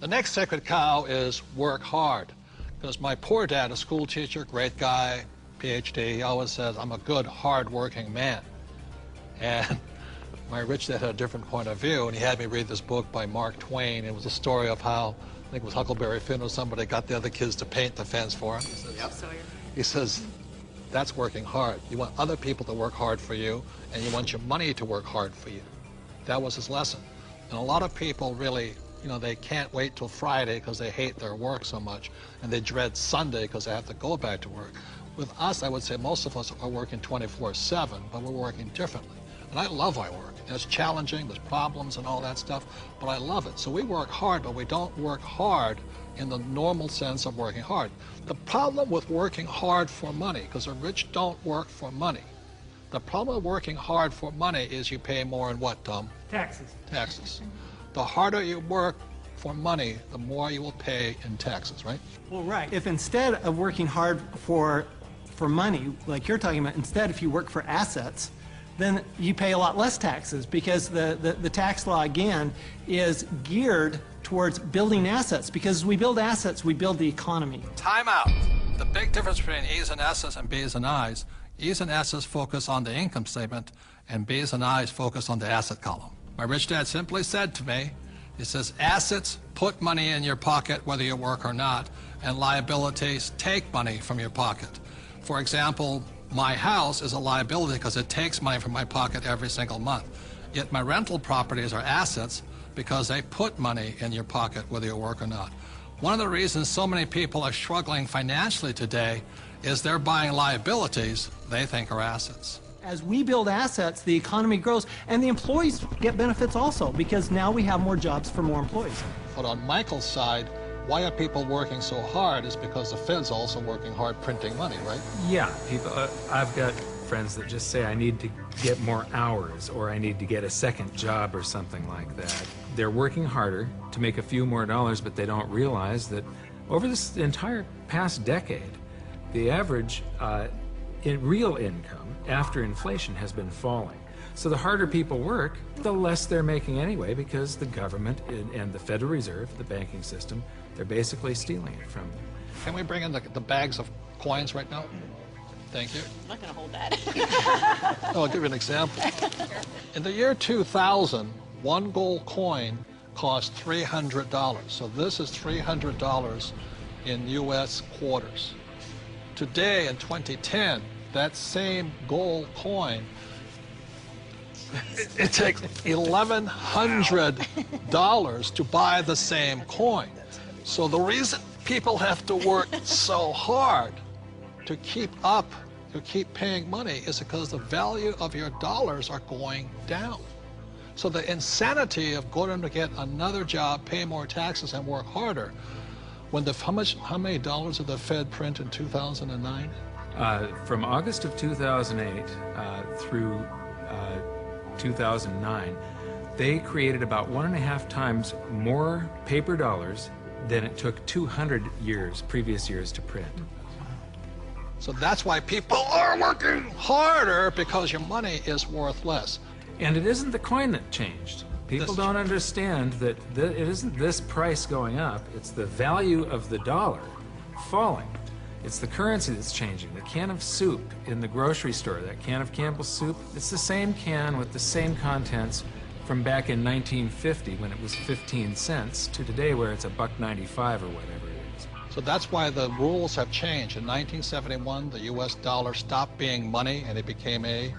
The next sacred cow is work hard. Because my poor dad, a school teacher, great guy, PhD, he always says, I'm a good, hard-working man. And my rich dad had a different point of view, and he had me read this book by Mark Twain. It was a story of how, I think it was Huckleberry Finn or somebody, got the other kids to paint the fence for him. He says, that's working hard. You want other people to work hard for you, and you want your money to work hard for you. That was his lesson. And a lot of people really, you know, they can't wait till Friday because they hate their work so much, and they dread Sunday because they have to go back to work. With us, I would say most of us are working 24/7, but we're working differently. And I love my work. And it's challenging, there's problems and all that stuff, but I love it. So we work hard, but we don't work hard in the normal sense of working hard. The problem with working hard for money, because the rich don't work for money. The problem with working hard for money is you pay more in what, Tom? Taxes. Taxes. The harder you work for money, the more you will pay in taxes, right? Well, right. If instead of working hard for money, like you're talking about, instead if you work for assets, then you pay a lot less taxes, because the tax law, again, is geared towards building assets. Because as we build assets, we build the economy. Time out. The big difference between E's and S's and B's and I's, E's and S's focus on the income statement, and B's and I's focus on the asset column. My rich dad simply said to me, he says, assets put money in your pocket whether you work or not, and liabilities take money from your pocket. For example, my house is a liability because it takes money from my pocket every single month. Yet my rental properties are assets because they put money in your pocket whether you work or not. One of the reasons so many people are struggling financially today is they're buying liabilities they think are assets. As we build assets, the economy grows, and the employees get benefits also, because now we have more jobs for more employees. But on Michael's side, why are people working so hard is because the Fed's also working hard printing money, right? Yeah, people. I've got friends that just say, I need to get more hours, or I need to get a second job or something like that. They're working harder to make a few more dollars, but they don't realize that over this entire past decade, the average in real income after inflation has been falling. So the harder people work, the less they're making anyway, because the government and the Federal Reserve, the banking system, they're basically stealing it from them. Can we bring in the bags of coins right now? Thank you. I'm not going to hold that. Oh, I'll give you an example. In the year 2000, one gold coin cost $300. So this is $300 in U.S. quarters. Today, in 2010, that same gold coin, it takes $1,100 to buy the same coin. So the reason people have to work so hard to keep up, to keep paying money, is because the value of your dollars are going down. So the insanity of going to get another job, pay more taxes, and work harder, when how many dollars did the Fed print in 2009? From August of 2008 through 2009, they created about 1.5 times more paper dollars than it took 200 previous years to print. So that's why people are working harder, because your money is worth less. And it isn't the coin that changed. People don't understand that it isn't this price going up, it's the value of the dollar falling. It's the currency that's changing. The can of soup in the grocery store, that can of Campbell's soup, it's the same can with the same contents from back in 1950 when it was 15 cents to today where it's $1.95 or whatever it is. So that's why the rules have changed. In 1971, the U.S. dollar stopped being money and it became a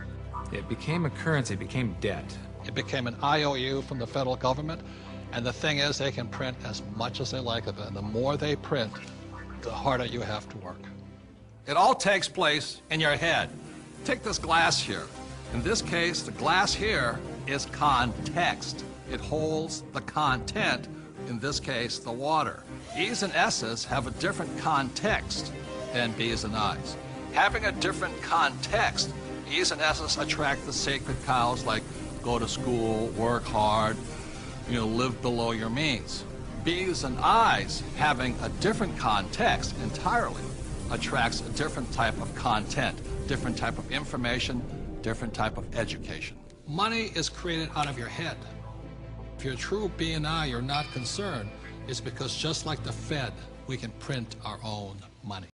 currency, it became debt. It became an IOU from the federal government. And the thing is, they can print as much as they like of it. And the more they print, the harder you have to work. It all takes place in your head. Take this glass here. In this case, the glass here is context. It holds the content, in this case, the water. E's and S's have a different context than B's and I's. Having a different context, E's and S's attract the sacred cows like go to school, work hard, live below your means. B's and I's, having a different context entirely, attracts a different type of content, different type of information, different type of education. Money is created out of your head. If you're a true B and I, you're not concerned is because just like the Fed, we can print our own money.